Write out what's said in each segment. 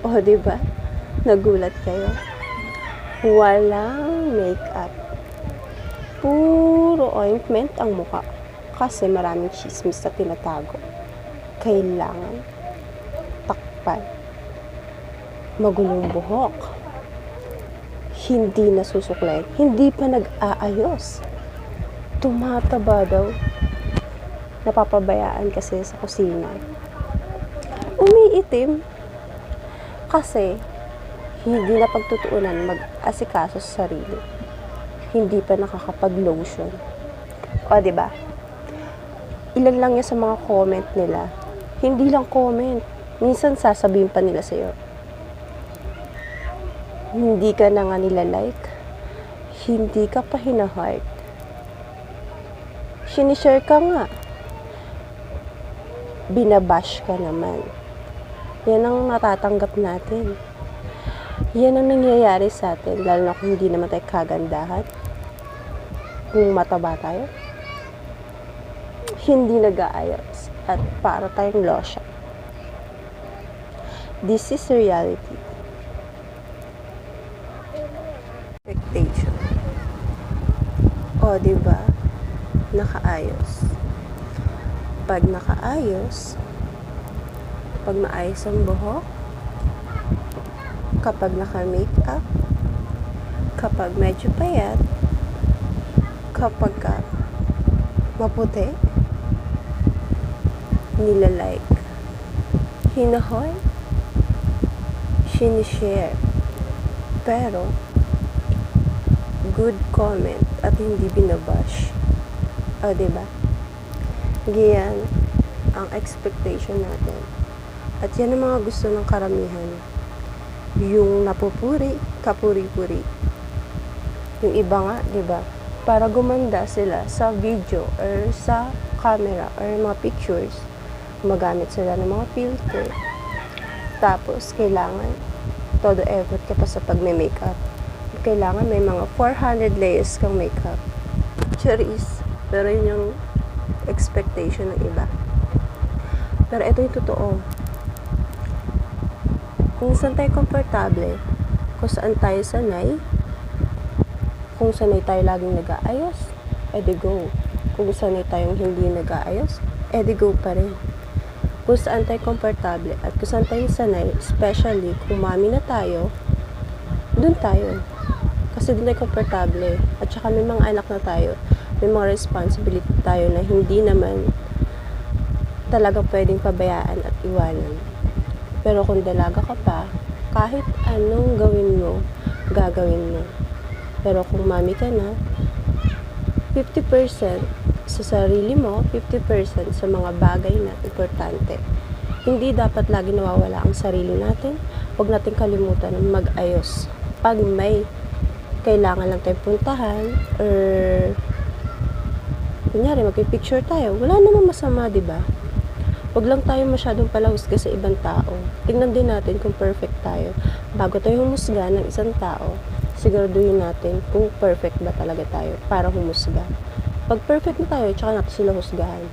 O, diba? Nagulat kayo? Walang makeup. Puro ointment ang mukha. Kasi maraming chismis na tinatago. Kailangan takpan. Magulong buhok. Hindi nasusuklay. Hindi pa nag-aayos. Tumataba daw. Napapabayaan kasi sa kusina. Umiitim. Kasi hindi na pagtutuunan mag-asikaso sa sarili. Hindi pa nakakapag-lotion. O, diba? Ilan lang yan sa mga comment nila. Hindi lang comment. Minsan sasabihin pa nila sa'yo. Hindi ka na nga nila like. Hindi ka pa hina-heart. Sinishare ka nga. Binabash ka naman. Yan ang natatanggap natin. Yan ang nangyayari sa atin. Lalo na kung hindi naman tayo kagandahan. Kung mataba tayo. Hindi nag-aayos at para tayong lotion. This is reality. Expectation. O, diba? Nakaayos. Pag nakaayos, pag maayos ang buhok, kapag naka-makeup, kapag medyo payat, kapag maputi, nilalike, hinahoy, sinishare, pero good comment at hindi binabash. O, diba? Yan ang expectation natin. At yan ang mga gusto ng karamihan. Yung napupuri, kapuri-puri. Yung iba nga, diba? Para gumanda sila sa video or sa camera or mga pictures, magamit sila ng mga filter. Tapos, kailangan todo effort ka pa sa pag-makeup. Kailangan may mga 400 layers kang makeup. Charis. Pero yun yung expectation ng iba. Pero ito yung totoo. Kung saan tayo komportable, kung saan tayo sanay, kung sanay tayo laging nag-aayos, edi go. Kung sanay tayong hindi nag-aayos, edi go pa rin. Kung saan tayo komportable at kung saan tayo sanay, especially kung mami na tayo, dun tayo. Kasi dun tayo komportable. At saka may mga anak na tayo, may mga responsibility tayo na hindi naman talaga pwedeng pabayaan at iwanan. Pero kung dalaga ka pa, kahit anong gawin mo, gagawin mo. Pero kung mami ka na, 50% sa sarili mo, 50% sa mga bagay na importante. Hindi dapat lagi nawawala ang sarili natin. Huwag natin kalimutan mag-ayos. Pag may kailangan lang tayong puntahan or kunyari magpipicture tayo, wala namang masama, diba? Huwag lang tayo masyadong palahusga sa ibang tao. Tingnan din natin kung perfect tayo. Bago tayo humusga ng isang tao, siguraduhin natin kung perfect ba talaga tayo para humusga. Pag perfect na tayo, tsaka natin sila husgahan.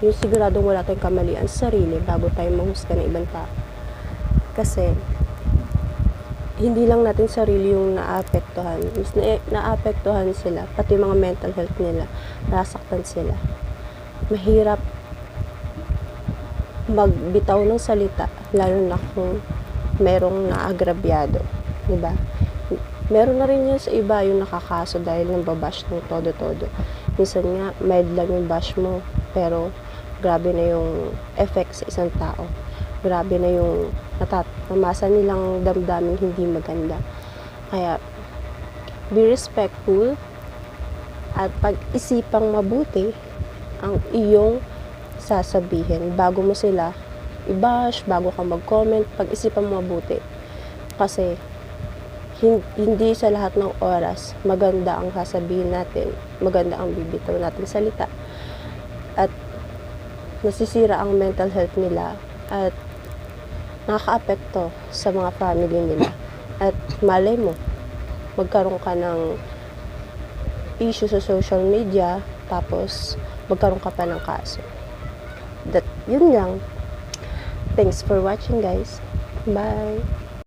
Yung siguradong wala tayong kamalian sa sarili bago tayo mahusga ng ibang tao. Kasi, hindi lang natin sarili yung naapektuhan. Mas naapektuhan sila, pati mga mental health nila, nasaktan sila. Mahirap magbitaw ng salita, lalo na kung merong naagrabyado. Diba? Meron na rin yun sa iba yung nakakaso dahil ng babash ng todo-todo. Minsan nga, mild lang yung bash mo, pero grabe na yung effect sa isang tao. Grabe na yung namasa nilang damdamin hindi maganda. Kaya, be respectful at pag-isipang mabuti ang iyong sasabihin. Bago mo sila i-bash, bago ka mag-comment, pag-isipan mo mabuti. Kasi, hindi sa lahat ng oras maganda ang sasabihin natin, maganda ang bibitaw natin salita. At nasisira ang mental health nila at nakaka-apekto sa mga family nila. At malay mo, magkaroon ka ng issue sa social media, tapos magkaroon ka pa ng kaso. Yun lang. Thanks for watching, guys. Bye!